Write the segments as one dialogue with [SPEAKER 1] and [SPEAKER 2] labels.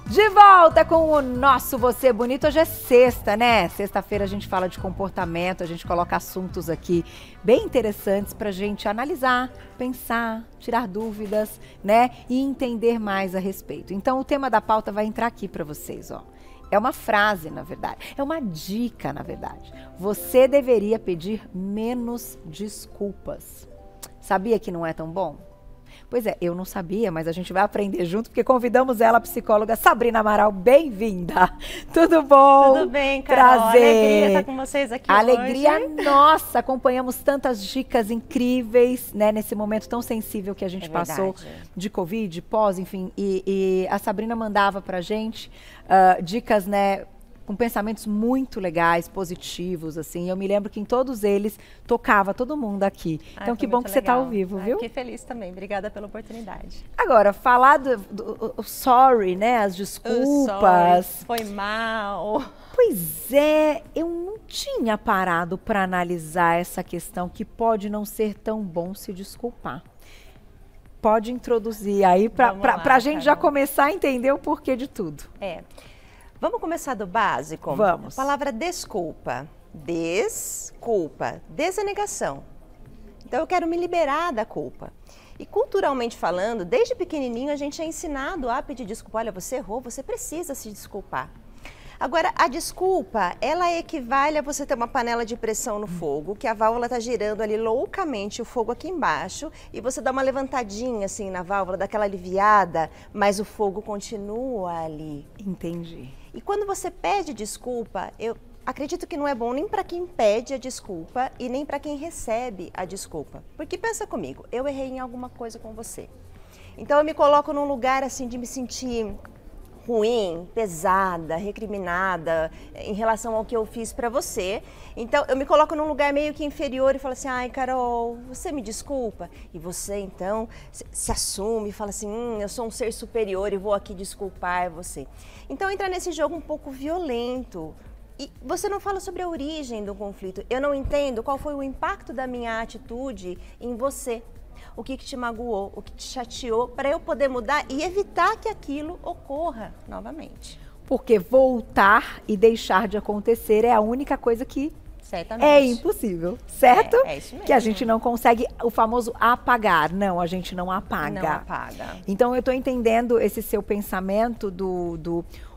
[SPEAKER 1] De volta com o nosso Você Bonito. Hoje é sexta, né? Sexta-feira a gente fala de comportamento, a gente coloca assuntos aqui bem interessantes pra gente analisar, pensar, tirar dúvidas, né? E entender mais a respeito. Então o tema da pauta vai entrar aqui pra vocês, ó. É uma frase, na verdade. É uma dica, na verdade. Você deveria pedir menos desculpas. Sabia que não é tão bom? Pois é, eu não sabia, mas a gente vai aprender junto, porque convidamos ela, a psicóloga Sabrina Amaral. Bem-vinda! Tudo bom?
[SPEAKER 2] Tudo bem, Carol. Alegria estar com vocês aqui
[SPEAKER 1] Alegria
[SPEAKER 2] hoje.
[SPEAKER 1] Nossa! Acompanhamos tantas dicas incríveis, né, nesse momento tão sensível que a gente passou de Covid, pós, enfim. E a Sabrina mandava pra gente dicas, né, com pensamentos muito legais, positivos, assim. Eu me lembro que em todos eles tocava todo mundo aqui. Então, que bom que você está ao vivo, viu?
[SPEAKER 2] Fiquei feliz também. Obrigada pela oportunidade.
[SPEAKER 1] Agora, falar do sorry, né? As desculpas.
[SPEAKER 2] Sorry, foi mal.
[SPEAKER 1] Pois é, eu não tinha parado para analisar essa questão que pode não ser tão bom se desculpar. Pode introduzir aí para a gente já começar a entender o porquê de tudo.
[SPEAKER 2] Vamos começar do básico?
[SPEAKER 1] Vamos.
[SPEAKER 2] A palavra desculpa. Desculpa. Des é negação. Então eu quero me liberar da culpa. E culturalmente falando, desde pequenininho a gente é ensinado a pedir desculpa. Olha, você errou, você precisa se desculpar. Agora, a desculpa, ela equivale a você ter uma panela de pressão no fogo, que a válvula está girando ali loucamente, o fogo aqui embaixo, e você dá uma levantadinha assim na válvula, daquela aliviada, mas o fogo continua ali.
[SPEAKER 1] Entendi.
[SPEAKER 2] E quando você pede desculpa, eu acredito que não é bom nem para quem pede a desculpa e nem para quem recebe a desculpa. Porque pensa comigo, eu errei em alguma coisa com você. Então eu me coloco num lugar assim de me sentir ruim, pesada, recriminada em relação ao que eu fiz pra você. Então eu me coloco num lugar meio que inferior e falo assim, ai Carol, você me desculpa? E você então se assume e fala assim, eu sou um ser superior e vou aqui desculpar você. Então entra nesse jogo um pouco violento. E você não fala sobre a origem do conflito. Eu não entendo qual foi o impacto da minha atitude em você. O que te magoou, o que te chateou, para eu poder mudar e evitar que aquilo ocorra novamente.
[SPEAKER 1] Porque voltar e deixar de acontecer é a única coisa que
[SPEAKER 2] certamente
[SPEAKER 1] é impossível, certo?
[SPEAKER 2] É isso mesmo.
[SPEAKER 1] Que a gente não consegue o famoso apagar. Não, a gente não apaga.
[SPEAKER 2] Não apaga.
[SPEAKER 1] Então eu estou entendendo esse seu pensamento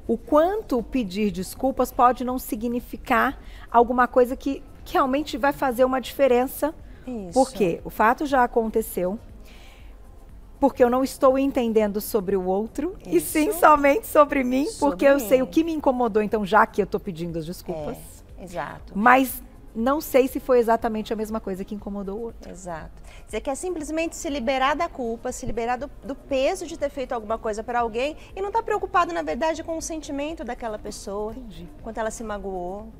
[SPEAKER 1] o quanto pedir desculpas pode não significar alguma coisa que realmente vai fazer uma diferença.
[SPEAKER 2] Isso.
[SPEAKER 1] Porque o fato já aconteceu, porque eu não estou entendendo sobre o outro, e sim somente sobre mim, porque eu sei o que me incomodou, então já que eu estou pedindo as desculpas.
[SPEAKER 2] Exato.
[SPEAKER 1] Mas não sei se foi exatamente a mesma coisa que incomodou o outro.
[SPEAKER 2] Exato. Você quer simplesmente se liberar da culpa, se liberar do peso de ter feito alguma coisa para alguém e não está preocupado, na verdade, com o sentimento daquela pessoa.
[SPEAKER 1] Entendi.
[SPEAKER 2] Quanto ela se magoou.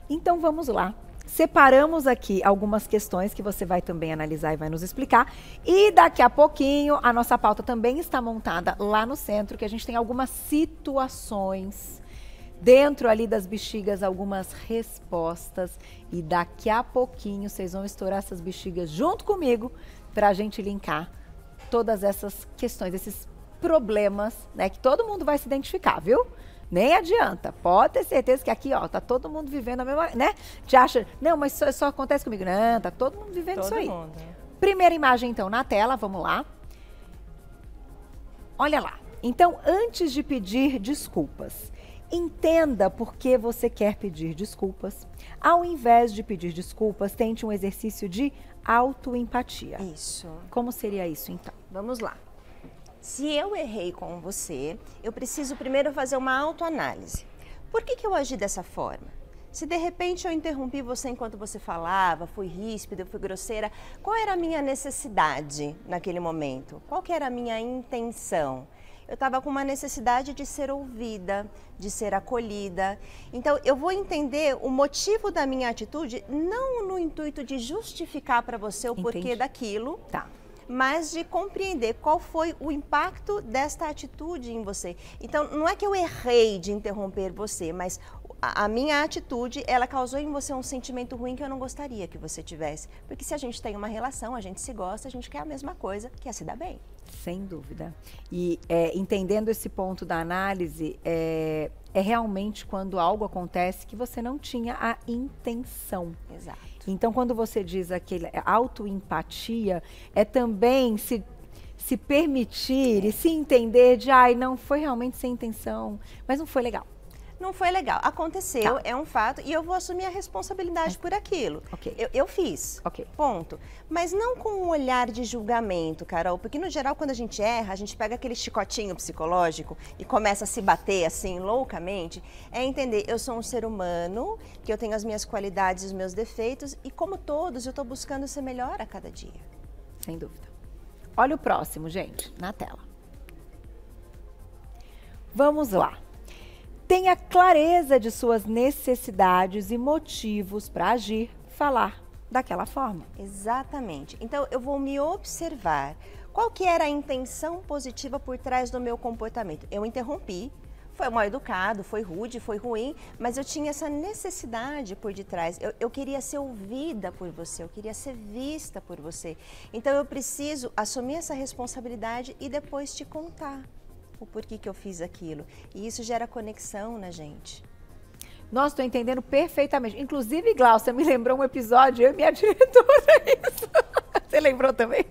[SPEAKER 1] Então vamos lá. Separamos aqui algumas questões que você vai também analisar e vai nos explicar. E daqui a pouquinho a nossa pauta também está montada lá no centro, que a gente tem algumas situações dentro ali das bexigas, algumas respostas. E daqui a pouquinho vocês vão estourar essas bexigas junto comigo para a gente linkar todas essas questões, esses problemas, né, que todo mundo vai se identificar, viu? Nem adianta, pode ter certeza que aqui, ó, tá todo mundo vivendo a mesma, né? Te acha, não, mas só acontece comigo. Não, tá todo mundo vivendo isso aí.
[SPEAKER 2] Todo mundo.
[SPEAKER 1] Primeira imagem, então, na tela, vamos lá. Olha lá. Então, antes de pedir desculpas, entenda por que você quer pedir desculpas. Ao invés de pedir desculpas, tente um exercício de autoempatia.
[SPEAKER 2] Isso.
[SPEAKER 1] Como seria isso, então?
[SPEAKER 2] Vamos lá. Se eu errei com você, eu preciso primeiro fazer uma autoanálise. Por que eu agi dessa forma? Se de repente eu interrompi você enquanto você falava, fui ríspida, fui grosseira, qual era a minha necessidade naquele momento? Qual que era a minha intenção? Eu estava com uma necessidade de ser ouvida, de ser acolhida. Então, eu vou entender o motivo da minha atitude, não no intuito de justificar para você o porquê daquilo.
[SPEAKER 1] Tá.
[SPEAKER 2] Mas de compreender qual foi o impacto desta atitude em você. Então, não é que eu errei de interromper você, mas a minha atitude, ela causou em você um sentimento ruim que eu não gostaria que você tivesse. Porque se a gente tem uma relação, a gente se gosta, a gente quer a mesma coisa, que é se dar bem.
[SPEAKER 1] Sem dúvida. E entendendo esse ponto da análise, é realmente quando algo acontece que você não tinha a intenção.
[SPEAKER 2] Exato.
[SPEAKER 1] Então, quando você diz aquele autoempatia, é também se permitir e se entender de, ai, não foi realmente sem intenção, mas não foi legal.
[SPEAKER 2] Não foi legal. Aconteceu, é um fato, e eu vou assumir a responsabilidade por aquilo.
[SPEAKER 1] Ok.
[SPEAKER 2] Eu fiz, ponto. Mas não com um olhar de julgamento, Carol, porque no geral quando a gente erra, a gente pega aquele chicotinho psicológico e começa a se bater assim loucamente. É entender, eu sou um ser humano, que eu tenho as minhas qualidades, os meus defeitos, e como todos, eu estou buscando ser melhor a cada dia.
[SPEAKER 1] Sem dúvida. Olha o próximo, gente, na tela. Vamos lá. Tenha clareza de suas necessidades e motivos para agir, falar daquela forma.
[SPEAKER 2] Exatamente. Então, eu vou me observar. Qual que era a intenção positiva por trás do meu comportamento? Eu interrompi, foi mal educado, foi rude, foi ruim, mas eu tinha essa necessidade por detrás. Eu queria ser ouvida por você, eu queria ser vista por você. Então, eu preciso assumir essa responsabilidade e depois te contar o porquê que eu fiz aquilo. E isso gera conexão na gente.
[SPEAKER 1] Nossa, estou entendendo perfeitamente. Inclusive, Glaucia, me lembrou um episódio, eu e minha diretora, isso. Você lembrou também?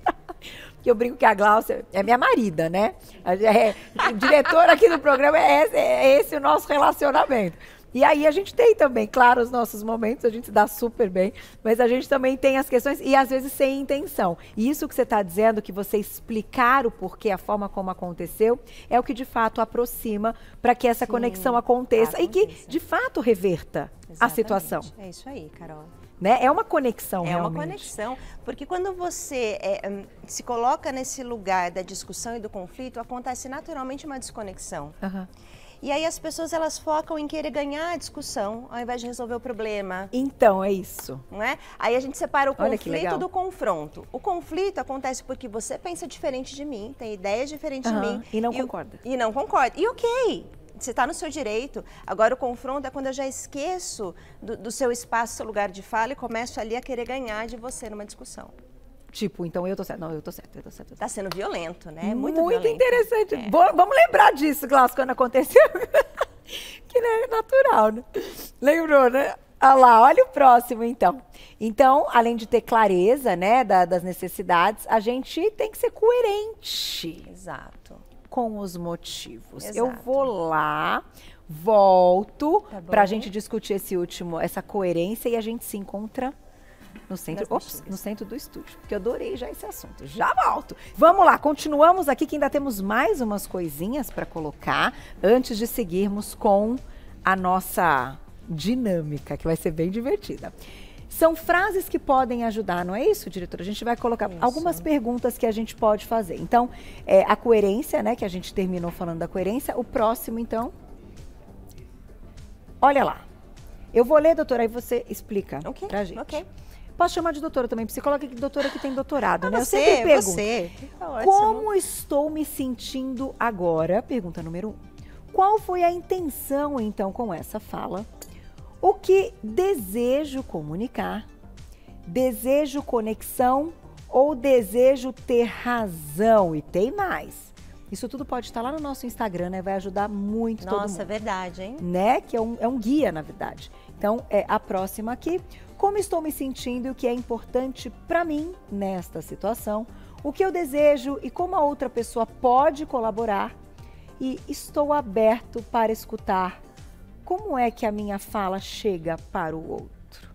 [SPEAKER 1] Que eu brinco que a Glaucia é minha marida, né? A diretora aqui do programa é esse o nosso relacionamento. E aí a gente tem também, claro, os nossos momentos, a gente se dá super bem, mas a gente também tem as questões e às vezes sem intenção. E isso que você está dizendo, que você explicar o porquê, a forma como aconteceu, é o que de fato aproxima para que essa conexão aconteça e que de fato reverta a situação.
[SPEAKER 2] É isso aí, Carol.
[SPEAKER 1] Né? É uma conexão, realmente.
[SPEAKER 2] É uma conexão, porque quando você se coloca nesse lugar da discussão e do conflito, acontece naturalmente uma desconexão. E aí as pessoas, elas focam em querer ganhar a discussão, ao invés de resolver o problema.
[SPEAKER 1] Então, é isso.
[SPEAKER 2] Não é? Aí a gente separa o conflito do confronto. O conflito acontece porque você pensa diferente de mim, tem ideias diferentes de mim.
[SPEAKER 1] E não concorda.
[SPEAKER 2] E não concorda. E ok, você está no seu direito. Agora o confronto é quando eu já esqueço do seu espaço, seu lugar de fala e começo ali a querer ganhar de você numa discussão.
[SPEAKER 1] Tipo, então eu tô certo. Não, eu tô certo, eu tô certo.
[SPEAKER 2] Tá sendo violento, né? Muito
[SPEAKER 1] violento.
[SPEAKER 2] Interessante.
[SPEAKER 1] Vamos lembrar disso, Glaucia, quando aconteceu. Que não é natural, né? Lembrou, né? Ah lá, olha o próximo, então. Então, além de ter clareza, né, das necessidades, a gente tem que ser coerente.
[SPEAKER 2] Exato.
[SPEAKER 1] Com os motivos.
[SPEAKER 2] Exato.
[SPEAKER 1] Eu vou lá, volto pra gente discutir essa coerência e a gente se encontra no centro do estúdio, porque eu adorei já esse assunto. Já volto. Vamos lá, continuamos aqui que ainda temos mais umas coisinhas para colocar antes de seguirmos com a nossa dinâmica, que vai ser bem divertida. São frases que podem ajudar, não é isso, diretora? A gente vai colocar algumas perguntas que a gente pode fazer. Então, a coerência, né, que a gente terminou falando da coerência. O próximo, então. Olha lá. Eu vou ler, doutora, aí você explica pra gente.
[SPEAKER 2] Ok.
[SPEAKER 1] Posso chamar de doutora também, psicóloga, doutora que tem doutorado, né?
[SPEAKER 2] Você,
[SPEAKER 1] eu sempre pergunto,
[SPEAKER 2] você.
[SPEAKER 1] Como estou me sentindo agora? Pergunta número 1. Qual foi a intenção, então, com essa fala? O que desejo comunicar? Desejo conexão ou desejo ter razão? E tem mais. Isso tudo pode estar lá no nosso Instagram, né? Vai ajudar muito todo mundo.
[SPEAKER 2] Nossa, é verdade, hein?
[SPEAKER 1] Né? Que é um guia, na verdade. Então, a próxima aqui. Como estou me sentindo e o que é importante para mim nesta situação? O que eu desejo e como a outra pessoa pode colaborar? E estou aberto para escutar. Como é que a minha fala chega para o outro?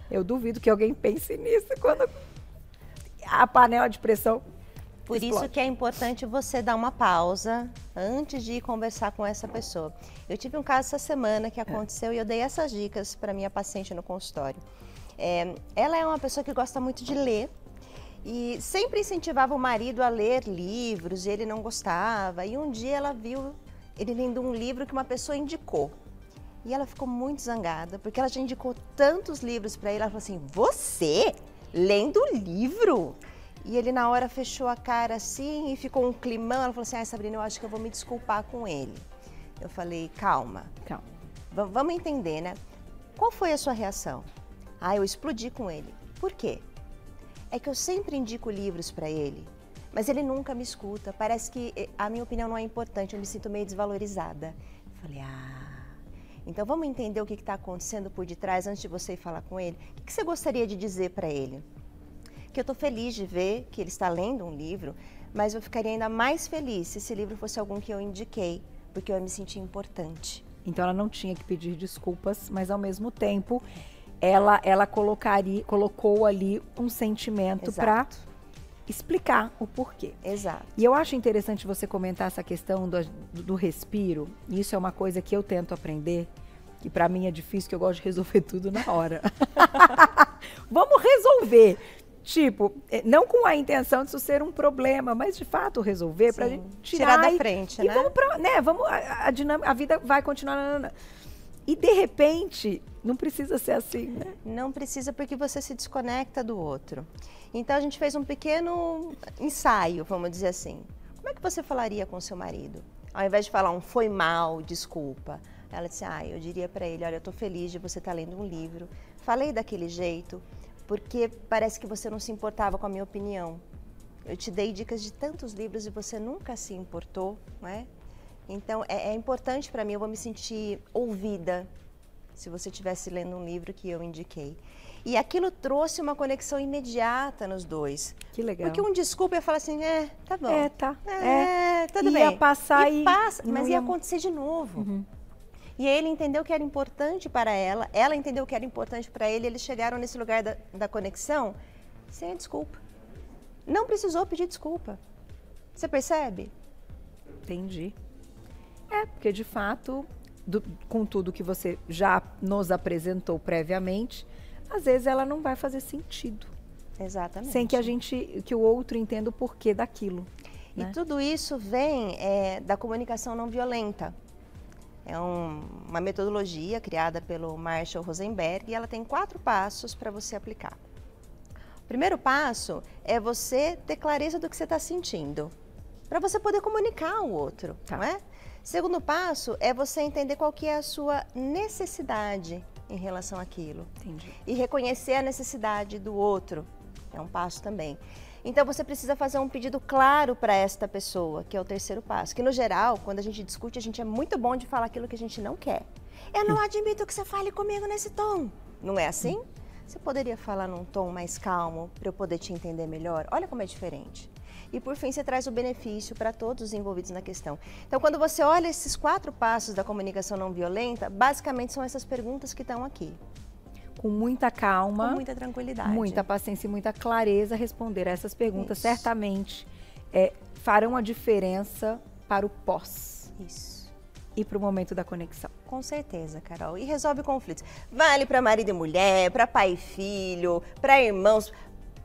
[SPEAKER 1] Eu duvido que alguém pense nisso quando a panela de pressão
[SPEAKER 2] Por
[SPEAKER 1] explode.
[SPEAKER 2] isso que é importante você dar uma pausa antes de ir conversar com essa pessoa. Eu tive um caso essa semana que aconteceu e eu dei essas dicas para minha paciente no consultório. Ela é uma pessoa que gosta muito de ler e sempre incentivava o marido a ler livros e ele não gostava. E um dia ela viu ele lendo um livro que uma pessoa indicou. E ela ficou muito zangada, porque ela já indicou tantos livros para ele. Ela falou assim, você lendo livro? E ele na hora fechou a cara assim e ficou um climão. Ela falou assim, Sabrina, eu acho que eu vou me desculpar com ele. Eu falei, calma. Vamos entender, né? Qual foi a sua reação? Eu explodi com ele. Por quê? É que eu sempre indico livros para ele mas ele nunca me escuta, parece que a minha opinião não é importante, eu me sinto meio desvalorizada. Eu falei, então vamos entender o que está acontecendo por detrás antes de você ir falar com ele. O que você gostaria de dizer para ele? Que eu estou feliz de ver que ele está lendo um livro, mas eu ficaria ainda mais feliz se esse livro fosse algum que eu indiquei, porque eu ia me sentir importante.
[SPEAKER 1] Então ela não tinha que pedir desculpas, mas ao mesmo tempo ela colocou ali um sentimento para explicar o porquê.
[SPEAKER 2] Exato.
[SPEAKER 1] E eu acho interessante você comentar essa questão do respiro. E isso é uma coisa que eu tento aprender, que para mim é difícil, que eu gosto de resolver tudo na hora. Vamos resolver. Tipo, não com a intenção de isso ser um problema, mas de fato resolver para a gente tirar
[SPEAKER 2] da frente, né?
[SPEAKER 1] E vamos a vida vai continuar. E de repente, não precisa ser assim, né?
[SPEAKER 2] Não precisa, porque você se desconecta do outro. Então a gente fez um pequeno ensaio, vamos dizer assim. Como é que você falaria com seu marido? Ao invés de falar foi mal, desculpa. Ela disse, eu diria para ele, olha, eu tô feliz de você estar lendo um livro. Falei daquele jeito, porque parece que você não se importava com a minha opinião. Eu te dei dicas de tantos livros e você nunca se importou, não é? Então, é importante para mim, eu vou me sentir ouvida se você estivesse lendo um livro que eu indiquei. E aquilo trouxe uma conexão imediata nos dois.
[SPEAKER 1] Que legal.
[SPEAKER 2] Porque um desculpa ia falar assim, tá bom. Tudo
[SPEAKER 1] bem.
[SPEAKER 2] Ia
[SPEAKER 1] passar e
[SPEAKER 2] mas ia acontecer de novo.
[SPEAKER 1] Uhum.
[SPEAKER 2] E ele entendeu que era importante para ela entendeu que era importante para ele, eles chegaram nesse lugar da conexão sem a desculpa. Não precisou pedir desculpa. Você percebe?
[SPEAKER 1] Entendi. Porque de fato, com tudo que você já nos apresentou previamente, às vezes ela não vai fazer sentido.
[SPEAKER 2] Exatamente.
[SPEAKER 1] Sem que o outro entenda o porquê daquilo.
[SPEAKER 2] E
[SPEAKER 1] né?
[SPEAKER 2] tudo isso vem da comunicação não violenta. É uma metodologia criada pelo Marshall Rosenberg e ela tem 4 passos para você aplicar. O primeiro passo é você ter clareza do que você está sentindo, para você poder comunicar ao outro, não é? Segundo passo é você entender qual que é a sua necessidade em relação àquilo.
[SPEAKER 1] Entendi.
[SPEAKER 2] E reconhecer a necessidade do outro, é um passo também. Então você precisa fazer um pedido claro para esta pessoa, que é o terceiro passo. Que no geral, quando a gente discute, a gente é muito bom de falar aquilo que a gente não quer. Eu não admito que você fale comigo nesse tom. Não é assim? Você poderia falar num tom mais calmo para eu poder te entender melhor? Olha como é diferente. E por fim, você traz o benefício para todos os envolvidos na questão. Então, quando você olha esses 4 passos da comunicação não violenta, basicamente são essas perguntas que estão aqui.
[SPEAKER 1] Com muita calma,
[SPEAKER 2] com muita tranquilidade,
[SPEAKER 1] muita paciência e muita clareza, responder a essas perguntas
[SPEAKER 2] Isso.
[SPEAKER 1] certamente farão a diferença para o pós.
[SPEAKER 2] Isso.
[SPEAKER 1] E para o momento da conexão.
[SPEAKER 2] Com certeza, Carol. E resolve conflitos. Vale para marido e mulher, para pai e filho, para irmãos,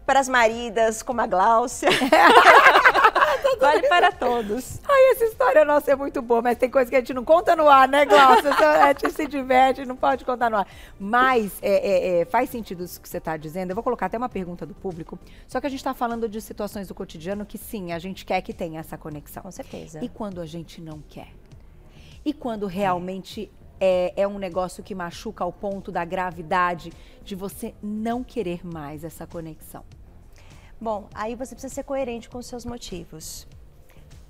[SPEAKER 2] para as maridas, como a Gláucia. Vale para todos.
[SPEAKER 1] Ai, essa história nossa é muito boa, mas tem coisa que a gente não conta no ar, né, Gláucia? A gente se diverte, não pode contar no ar. Mas faz sentido isso que você está dizendo. Eu vou colocar até uma pergunta do público. Só que a gente está falando de situações do cotidiano que sim, a gente quer que tenha essa conexão.
[SPEAKER 2] Com certeza.
[SPEAKER 1] E quando a gente não quer? E quando realmente é um negócio que machuca ao ponto da gravidade de você não querer mais essa conexão?
[SPEAKER 2] Bom, aí você precisa ser coerente com os seus motivos.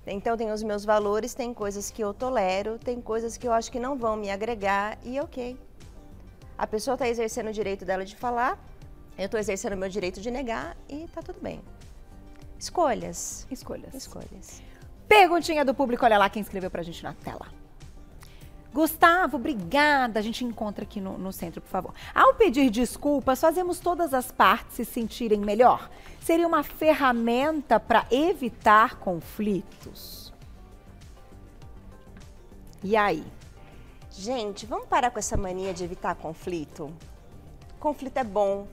[SPEAKER 2] Então, tem os meus valores, tem coisas que eu tolero, tem coisas que eu acho que não vão me agregar e ok. A pessoa está exercendo o direito dela de falar, eu estou exercendo o meu direito de negar e tá tudo bem. Escolhas.
[SPEAKER 1] Escolhas.
[SPEAKER 2] Escolhas.
[SPEAKER 1] Perguntinha do público, olha lá quem escreveu pra gente na tela. Gustavo, obrigada. A gente encontra aqui no centro, por favor. Ao pedir desculpas, fazemos todas as partes se sentirem melhor? Seria uma ferramenta para evitar conflitos? E aí?
[SPEAKER 2] Gente, vamos parar com essa mania de evitar conflito? Conflito é bom.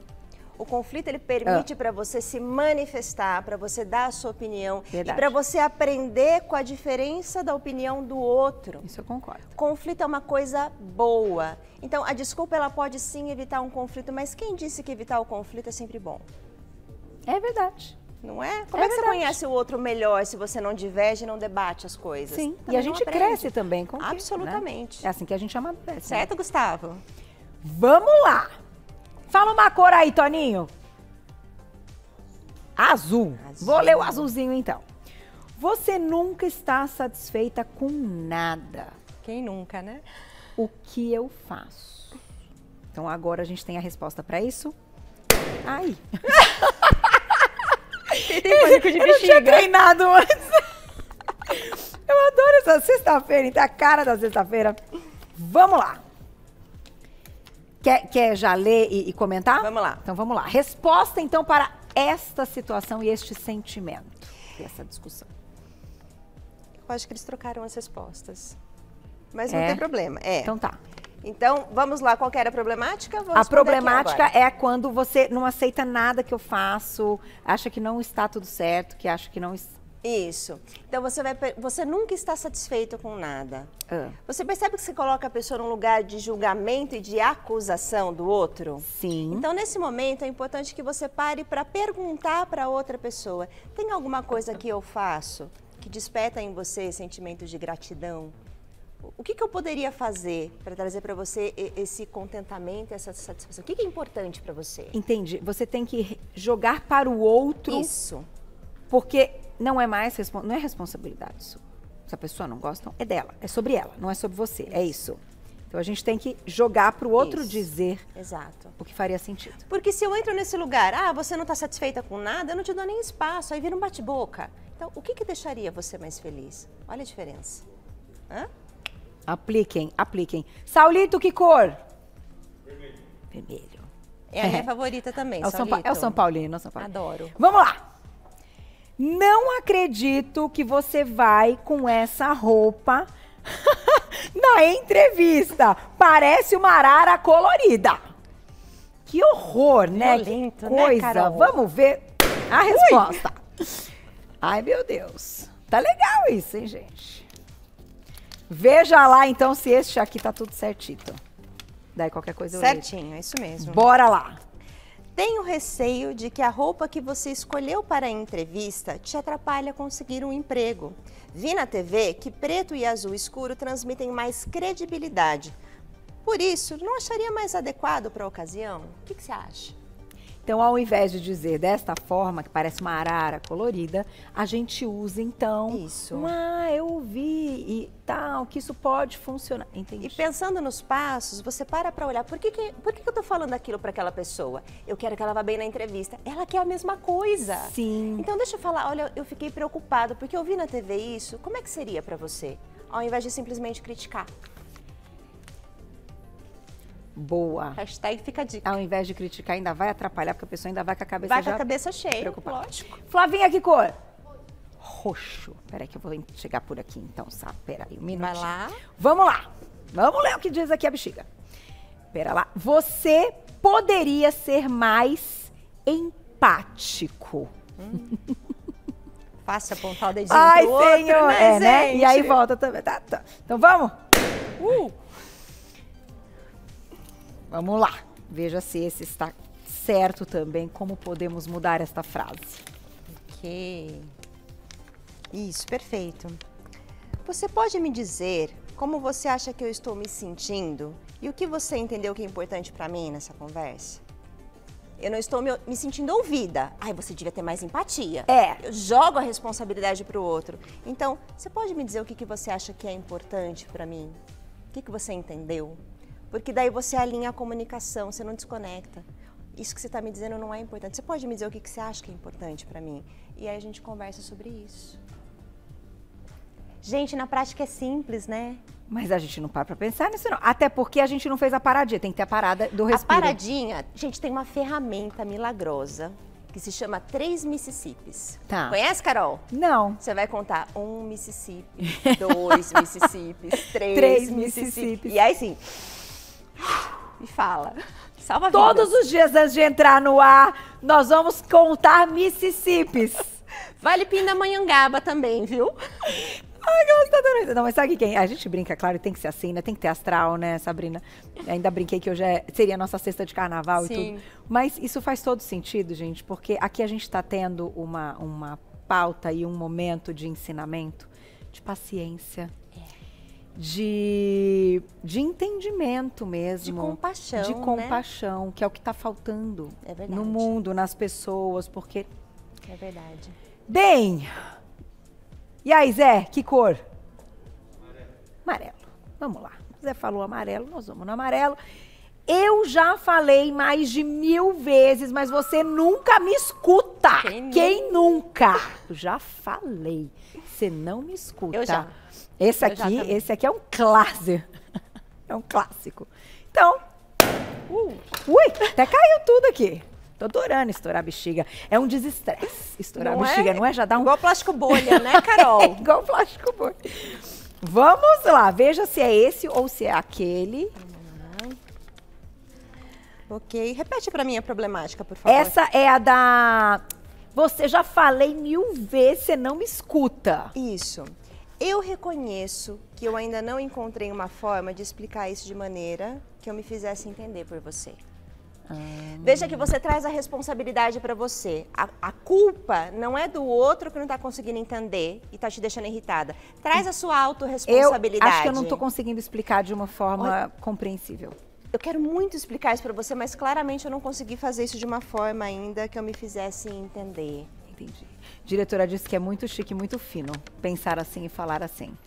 [SPEAKER 2] O conflito, ele permite para você se manifestar, para você dar a sua opinião.
[SPEAKER 1] Verdade.
[SPEAKER 2] E para você aprender com a diferença da opinião do outro.
[SPEAKER 1] Isso eu concordo.
[SPEAKER 2] Conflito é uma coisa boa. Então, a desculpa, ela pode sim evitar um conflito, mas quem disse que evitar o conflito é sempre bom?
[SPEAKER 1] É verdade.
[SPEAKER 2] Não é? Como é que você conhece o outro melhor se você não diverge e não debate as coisas?
[SPEAKER 1] Sim,
[SPEAKER 2] Também
[SPEAKER 1] e a gente cresce também com
[SPEAKER 2] Absolutamente.
[SPEAKER 1] Né? É assim que a gente amadurece.
[SPEAKER 2] Certo, Gustavo?
[SPEAKER 1] Vamos lá! Fala uma cor aí, Toninho. Azul.
[SPEAKER 2] Azul.
[SPEAKER 1] Vou ler o azulzinho então. Você nunca está satisfeita com nada.
[SPEAKER 2] Quem nunca, né?
[SPEAKER 1] O que eu faço? Então agora a gente tem a resposta para isso. Ai.
[SPEAKER 2] Tem pânico de
[SPEAKER 1] Eu não tinha
[SPEAKER 2] bexiga.
[SPEAKER 1] treinado antes. Eu adoro essa sexta-feira, então a cara da sexta-feira. Vamos lá. Quer já ler e comentar?
[SPEAKER 2] Vamos lá.
[SPEAKER 1] Então vamos lá. Resposta então para esta situação e este sentimento. E essa discussão.
[SPEAKER 2] Eu acho que eles trocaram as respostas. Mas não
[SPEAKER 1] É?
[SPEAKER 2] tem problema. É.
[SPEAKER 1] Então tá.
[SPEAKER 2] Então, vamos lá. Qual que era a problemática? Vou
[SPEAKER 1] A
[SPEAKER 2] responder aqui
[SPEAKER 1] problemática
[SPEAKER 2] agora.
[SPEAKER 1] é quando você não aceita nada que eu faço, acha que não está tudo certo, que acha que não...
[SPEAKER 2] Isso. Então, você nunca está satisfeito com nada.
[SPEAKER 1] Ah,
[SPEAKER 2] Você percebe que você coloca a pessoa num lugar de julgamento e de acusação do outro?
[SPEAKER 1] sim.
[SPEAKER 2] Então, nesse momento, é importante que você pare para perguntar para outra pessoa: tem alguma coisa que eu faço que desperta em você sentimentos de gratidão? O que eu poderia fazer para trazer para você esse contentamento, essa satisfação? O que é importante para você?
[SPEAKER 1] Entendi. Você tem que jogar para o outro,
[SPEAKER 2] Isso.
[SPEAKER 1] porque não é mais não é responsabilidade sua. Se a pessoa não gosta, não, é dela, é sobre ela, não é sobre você, é isso. Então a gente tem que jogar para o outro
[SPEAKER 2] Isso.
[SPEAKER 1] dizer
[SPEAKER 2] Exato.
[SPEAKER 1] o que faria sentido.
[SPEAKER 2] Porque se eu entro nesse lugar, você não está satisfeita com nada, eu não te dou nem espaço, aí vira um bate-boca. Então, o que deixaria você mais feliz? Olha a diferença. Hã?
[SPEAKER 1] Apliquem, apliquem. Saulito, que cor?
[SPEAKER 3] Vermelho.
[SPEAKER 1] Vermelho.
[SPEAKER 2] É a minha favorita também,
[SPEAKER 1] É o São
[SPEAKER 2] Saulito.
[SPEAKER 1] Paulino, é o São Paulino.
[SPEAKER 2] Adoro.
[SPEAKER 1] Vamos lá. Não acredito que você vai com essa roupa na entrevista. Parece uma arara colorida. Que horror, né?
[SPEAKER 2] Violento,
[SPEAKER 1] Que
[SPEAKER 2] né,
[SPEAKER 1] coisa.
[SPEAKER 2] Carol?
[SPEAKER 1] Vamos ver a resposta. Ai, meu Deus. Tá legal isso, hein, gente? Veja lá, então, se este aqui tá tudo certinho. Daí qualquer coisa eu leio.
[SPEAKER 2] Certinho, é isso mesmo.
[SPEAKER 1] Bora lá.
[SPEAKER 2] Tenho receio de que a roupa que você escolheu para a entrevista te atrapalhe a conseguir um emprego. Vi na TV que preto e azul escuro transmitem mais credibilidade. Por isso, não acharia mais adequado para a ocasião? O que você acha?
[SPEAKER 1] Então, ao invés de dizer desta forma, que parece uma arara colorida, a gente usa, então,
[SPEAKER 2] Isso.
[SPEAKER 1] Eu vi e tal, que isso pode funcionar. Entendi.
[SPEAKER 2] E pensando nos passos, você para olhar, por que eu tô falando aquilo para aquela pessoa? Eu quero que ela vá bem na entrevista. Ela quer a mesma coisa.
[SPEAKER 1] Sim.
[SPEAKER 2] Então deixa eu falar, olha, eu fiquei preocupada porque eu vi na TV isso, como é que seria para você? Ao invés de simplesmente criticar.
[SPEAKER 1] Boa.
[SPEAKER 2] Hashtag fica a dica.
[SPEAKER 1] Ao invés de criticar, ainda vai atrapalhar, porque a pessoa ainda vai com a cabeça
[SPEAKER 2] Vai com
[SPEAKER 1] já
[SPEAKER 2] a cabeça cheia,
[SPEAKER 1] preocupada.
[SPEAKER 2] lógico.
[SPEAKER 1] Flavinha, que cor? Roxo. Peraí que eu vou chegar por aqui, então, sabe? Peraí, um minutinho.
[SPEAKER 2] Vai lá.
[SPEAKER 1] Vamos lá. Vamos ler o que diz aqui a bexiga. Pera lá. Você poderia ser mais empático.
[SPEAKER 2] Fácil apontar o dedinho
[SPEAKER 1] Ai,
[SPEAKER 2] pro outro,
[SPEAKER 1] senhor.
[SPEAKER 2] né,
[SPEAKER 1] É, né?
[SPEAKER 2] gente?
[SPEAKER 1] E aí volta também. Tá. Então vamos? Vamos lá. Veja se esse está certo também. Como podemos mudar esta frase?
[SPEAKER 2] Ok. Isso, perfeito. Você pode me dizer como você acha que eu estou me sentindo e o que você entendeu que é importante para mim nessa conversa? Eu não estou me sentindo ouvida. Ai, você devia ter mais empatia.
[SPEAKER 1] É.
[SPEAKER 2] Eu jogo a responsabilidade para o outro. Então, você pode me dizer o que você acha que é importante para mim? O que você entendeu? Porque daí você alinha a comunicação, você não desconecta. Isso que você está me dizendo não é importante. Você pode me dizer o que você acha que é importante para mim? E aí a gente conversa sobre isso. Gente, na prática é simples, né?
[SPEAKER 1] Mas a gente não para pra pensar nisso, não. Até porque a gente não fez a paradinha. Tem que ter a parada do respiro.
[SPEAKER 2] A paradinha, gente, tem uma ferramenta milagrosa que se chama 3 Mississippis.
[SPEAKER 1] Tá.
[SPEAKER 2] Conhece, Carol?
[SPEAKER 1] Não.
[SPEAKER 2] Você vai contar 1 Mississippi, 2 Mississippis, 3
[SPEAKER 1] Três
[SPEAKER 2] Mississippi.
[SPEAKER 1] Mississippis.
[SPEAKER 2] E aí, sim, e fala. Salva
[SPEAKER 1] Todos
[SPEAKER 2] vidas.
[SPEAKER 1] os dias antes de entrar no ar, nós vamos contar Mississippis.
[SPEAKER 2] Vale Pindamonhangaba também, viu?
[SPEAKER 1] Ai, que ela tá dando isso. Não, mas sabe quem? A gente brinca, claro, tem que ser assim, né? Tem que ter astral, né, Sabrina? Ainda brinquei que hoje seria a nossa cesta de carnaval
[SPEAKER 2] Sim.
[SPEAKER 1] e tudo. Mas isso faz todo sentido, gente, porque aqui a gente tá tendo uma pauta e um momento de ensinamento, de paciência, de entendimento mesmo.
[SPEAKER 2] De compaixão,
[SPEAKER 1] De
[SPEAKER 2] né?
[SPEAKER 1] compaixão, que é o que tá faltando
[SPEAKER 2] É verdade.
[SPEAKER 1] no mundo, nas pessoas, porque
[SPEAKER 2] É verdade.
[SPEAKER 1] Bem, e aí, Zé, que cor? Amarelo. Vamos lá. O Zé falou amarelo, nós vamos no amarelo. Eu já falei mais de 1000 vezes, mas você nunca me escuta. Quem nunca? Eu já falei. Você não me escuta.
[SPEAKER 2] Eu já.
[SPEAKER 1] Esse aqui é um clássico. É um clássico. Então, ui, até caiu tudo aqui. Tô adorando estourar a bexiga. É um desestresse estourar a bexiga, não é? Já dá um...
[SPEAKER 2] Igual plástico bolha, né, Carol?
[SPEAKER 1] Igual plástico bolha. Vamos lá, veja se é esse ou se é aquele.
[SPEAKER 2] Ok, repete pra mim a problemática, por favor.
[SPEAKER 1] Essa é a da... Você já falei 1000 vezes, você não me escuta.
[SPEAKER 2] Isso. Eu reconheço que eu ainda não encontrei uma forma de explicar isso de maneira que eu me fizesse entender por você. Veja que você traz a responsabilidade para você. A culpa não é do outro que não está conseguindo entender e está te deixando irritada. Traz a sua autorresponsabilidade.
[SPEAKER 1] Eu acho que eu não estou conseguindo explicar de uma forma compreensível.
[SPEAKER 2] Eu quero muito explicar isso para você, mas claramente eu não consegui fazer isso de uma forma ainda que eu me fizesse entender.
[SPEAKER 1] Entendi. Diretora disse que é muito chique, muito fino pensar assim e falar assim.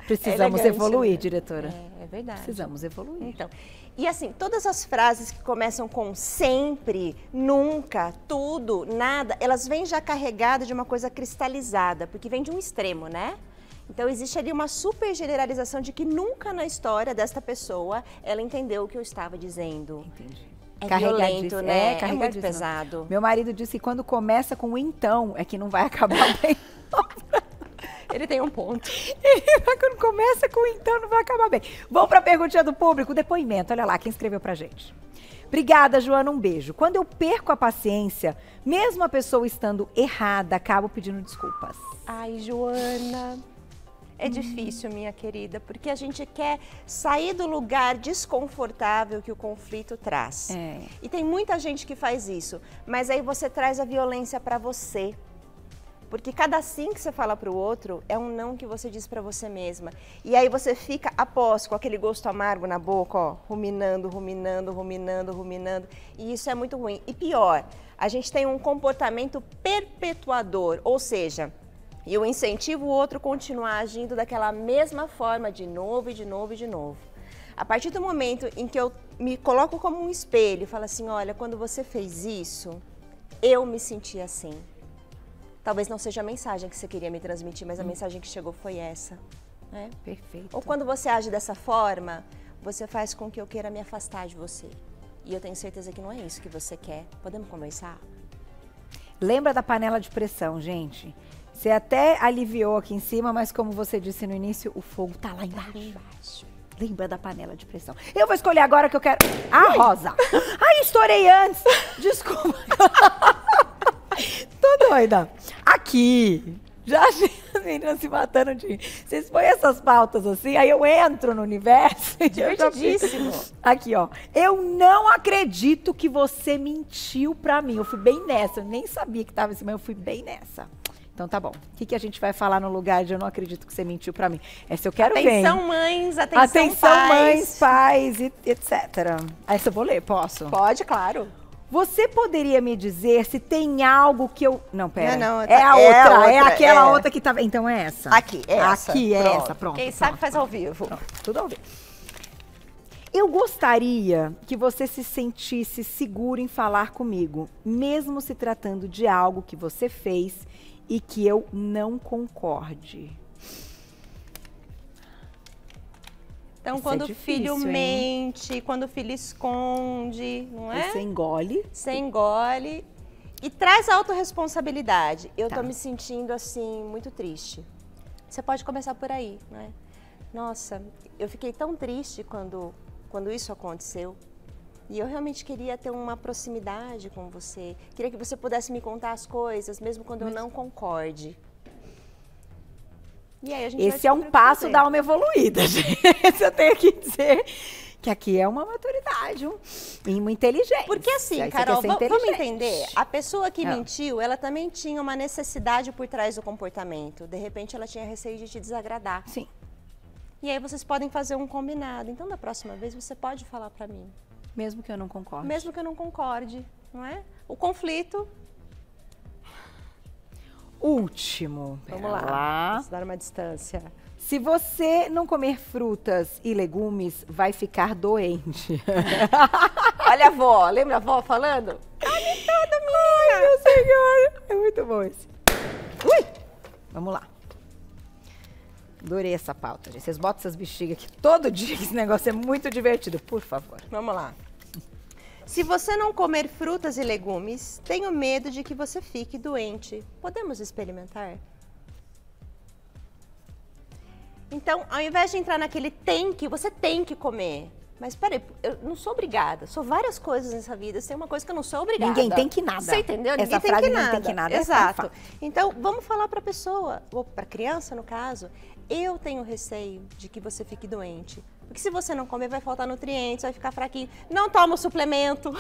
[SPEAKER 1] Precisamos evoluir, né? Diretora.
[SPEAKER 2] É verdade.
[SPEAKER 1] Precisamos evoluir.
[SPEAKER 2] Então, e assim, todas as frases que começam com sempre, nunca, tudo, nada, elas vêm já carregadas de uma coisa cristalizada, porque vem de um extremo, né? Então existe ali uma super generalização de que nunca na história desta pessoa ela entendeu o que eu estava dizendo.
[SPEAKER 1] Entendi.
[SPEAKER 2] É violento, né? É muito pesado.
[SPEAKER 1] Meu marido disse que quando começa com então é que não vai acabar bem.
[SPEAKER 2] Ele tem um ponto.
[SPEAKER 1] Quando começa com então não vai acabar bem. Vamos para a perguntinha do público, depoimento. Olha lá quem escreveu pra gente. Obrigada, Joana, um beijo. Quando eu perco a paciência, mesmo a pessoa estando errada, acabo pedindo desculpas.
[SPEAKER 2] Ai, Joana, é difícil, minha querida, porque a gente quer sair do lugar desconfortável que o conflito traz. E tem muita gente que faz isso, mas aí você traz a violência para você. Porque cada sim que você fala para o outro é um não que você diz para você mesma. E aí você fica, após, com aquele gosto amargo na boca, ó, ruminando, ruminando, ruminando, ruminando. E isso é muito ruim. E pior, a gente tem um comportamento perpetuador, ou seja, eu incentivo o outro a continuar agindo daquela mesma forma de novo e de novo e de novo. A partir do momento em que eu me coloco como um espelho e falo assim, olha, quando você fez isso, eu me senti assim. Talvez não seja a mensagem que você queria me transmitir, mas a mensagem que chegou foi essa. Né?
[SPEAKER 1] Perfeito.
[SPEAKER 2] Ou quando você age dessa forma, você faz com que eu queira me afastar de você. E eu tenho certeza que não é isso que você quer. Podemos conversar?
[SPEAKER 1] Lembra da panela de pressão, gente? Você até aliviou aqui em cima, mas como você disse no início, o fogo tá lá embaixo. Lembra da panela de pressão. Eu vou escolher agora que eu quero... A rosa. Ai, estourei antes. Desculpa. Tô doida. Aqui. Já achei as meninas se matando de... Vocês põem essas pautas assim, aí eu entro no universo.
[SPEAKER 2] Divertidíssimo.
[SPEAKER 1] Aqui, ó. Eu não acredito que você mentiu pra mim. Eu fui bem nessa. Eu nem sabia que tava assim, mas eu fui bem nessa. Então tá bom. O que a gente vai falar no lugar de eu não acredito que você mentiu pra mim? Essa eu quero ver.
[SPEAKER 2] Atenção, mães, atenção,
[SPEAKER 1] pais. Mães, pais, etc. Essa eu vou ler, posso?
[SPEAKER 2] Pode, claro.
[SPEAKER 1] Você poderia me dizer se tem algo que eu... Não, pera.
[SPEAKER 2] Não,
[SPEAKER 1] é a outra. É aquela outra que tava... Então é essa.
[SPEAKER 2] Aqui, é essa.
[SPEAKER 1] Aqui é essa, pronto.
[SPEAKER 2] Quem sabe faz ao vivo.
[SPEAKER 1] Pronto, tudo ao vivo. Eu gostaria que você se sentisse seguro em falar comigo, mesmo se tratando de algo que você fez e que eu não concorde.
[SPEAKER 2] Então, quando o filho mente, quando o filho esconde, não é?
[SPEAKER 1] Você engole.
[SPEAKER 2] Você engole e traz a autorresponsabilidade. Eu tô me sentindo, assim, muito triste. Você pode começar por aí, não é? Nossa, eu fiquei tão triste quando isso aconteceu. E eu realmente queria ter uma proximidade com você. Queria que você pudesse me contar as coisas, mesmo quando eu não concorde. E aí a gente
[SPEAKER 1] esse é um passo da alma evoluída, gente. Eu tenho que dizer que aqui é uma maturidade e uma inteligência.
[SPEAKER 2] Porque assim, Carol, vamos entender, a pessoa que mentiu, ela também tinha uma necessidade por trás do comportamento. De repente, ela tinha receio de te desagradar.
[SPEAKER 1] Sim.
[SPEAKER 2] E aí vocês podem fazer um combinado. Então, da próxima vez, você pode falar pra mim.
[SPEAKER 1] Mesmo que eu não concorde.
[SPEAKER 2] Mesmo que eu não concorde, não é? O conflito
[SPEAKER 1] último.
[SPEAKER 2] Vamos lá. Vamos dar uma distância.
[SPEAKER 1] Se você não comer frutas e legumes, vai ficar doente.
[SPEAKER 2] Olha a avó, lembra a avó falando? Come tudo, menina!
[SPEAKER 1] Ai, meu senhor! É muito bom esse. Ui! Vamos lá. Adorei essa pauta, gente. Vocês botam essas bexigas aqui todo dia, que esse negócio é muito divertido. Por favor.
[SPEAKER 2] Vamos lá. Se você não comer frutas e legumes, tenho medo de que você fique doente. Podemos experimentar? Então, ao invés de entrar naquele tem que, você tem que comer. Mas peraí, eu não sou obrigada. Sou várias coisas nessa vida. Tem uma coisa que eu não sou obrigada.
[SPEAKER 1] Ninguém tem que nada.
[SPEAKER 2] Você entendeu?
[SPEAKER 1] Essa
[SPEAKER 2] Ninguém
[SPEAKER 1] frase
[SPEAKER 2] tem que
[SPEAKER 1] não
[SPEAKER 2] nada.
[SPEAKER 1] tem que nada.
[SPEAKER 2] Exato. Então, vamos falar para a pessoa, ou para a criança, no caso. Eu tenho receio de que você fique doente. Porque se você não comer, vai faltar nutrientes, vai ficar fraquinho. Não toma o suplemento.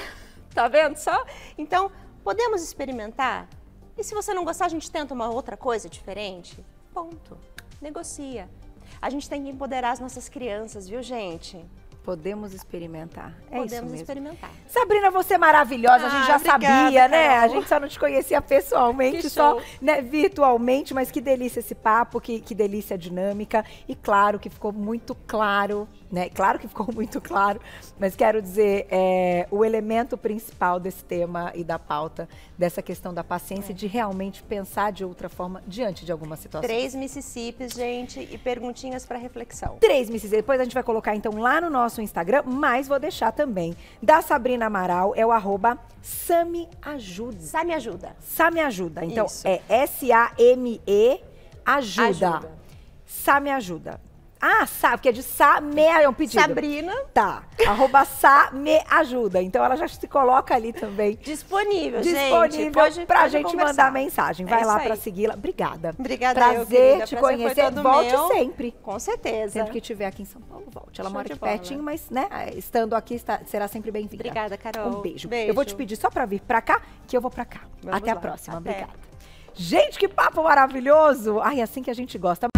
[SPEAKER 2] Tá vendo só? Então, podemos experimentar? E se você não gostar, a gente tenta uma outra coisa diferente? Ponto. Negocia. A gente tem que empoderar as nossas crianças, viu, gente?
[SPEAKER 1] Podemos experimentar. É
[SPEAKER 2] Podemos
[SPEAKER 1] isso mesmo.
[SPEAKER 2] Experimentar.
[SPEAKER 1] Sabrina, você é maravilhosa. A gente já
[SPEAKER 2] obrigada,
[SPEAKER 1] sabia, né?
[SPEAKER 2] Carol.
[SPEAKER 1] A gente só não te conhecia pessoalmente, só né, virtualmente. Mas que delícia esse papo, que delícia a dinâmica. E claro que ficou muito claro, né? Claro que ficou muito claro. Mas quero dizer, o elemento principal desse tema e da pauta, dessa questão da paciência, de realmente pensar de outra forma diante de alguma situação.
[SPEAKER 2] 3 Mississippis, gente, e perguntinhas para reflexão.
[SPEAKER 1] 3 Mississippis. Depois a gente vai colocar, então, lá no nosso Instagram, mas vou deixar também. Da Sabrina Amaral, é o @SaMeAjuda.
[SPEAKER 2] SaMeAjuda.
[SPEAKER 1] SaMeAjuda. Então,
[SPEAKER 2] Isso.
[SPEAKER 1] é S-A-M-E ajuda.
[SPEAKER 2] Ajuda.
[SPEAKER 1] SaMeAjuda. Ah, sabe, porque é de é um pedido.
[SPEAKER 2] Sabrina.
[SPEAKER 1] Tá, @SaMeAjuda. Então, ela já se coloca ali também.
[SPEAKER 2] Disponível, gente.
[SPEAKER 1] Disponível pra gente
[SPEAKER 2] conversar.
[SPEAKER 1] mandar mensagem. Vai lá
[SPEAKER 2] isso
[SPEAKER 1] pra
[SPEAKER 2] aí.
[SPEAKER 1] segui-la. Obrigada.
[SPEAKER 2] Obrigada,
[SPEAKER 1] Prazer te
[SPEAKER 2] Prazer
[SPEAKER 1] conhecer.
[SPEAKER 2] foi todo
[SPEAKER 1] Volte
[SPEAKER 2] meu.
[SPEAKER 1] sempre.
[SPEAKER 2] Com certeza.
[SPEAKER 1] Sempre que estiver aqui em São Paulo, volte. Ela
[SPEAKER 2] Show
[SPEAKER 1] mora
[SPEAKER 2] de
[SPEAKER 1] aqui
[SPEAKER 2] bola.
[SPEAKER 1] pertinho, mas, né, estando aqui, será sempre bem-vinda.
[SPEAKER 2] Obrigada, Carol.
[SPEAKER 1] Um beijo.
[SPEAKER 2] Beijo.
[SPEAKER 1] Eu vou te pedir só pra vir pra cá, que eu vou pra cá.
[SPEAKER 2] Vamos
[SPEAKER 1] Até a
[SPEAKER 2] lá.
[SPEAKER 1] próxima.
[SPEAKER 2] Até.
[SPEAKER 1] Obrigada. Gente, que papo maravilhoso! Ai, assim que a gente gosta.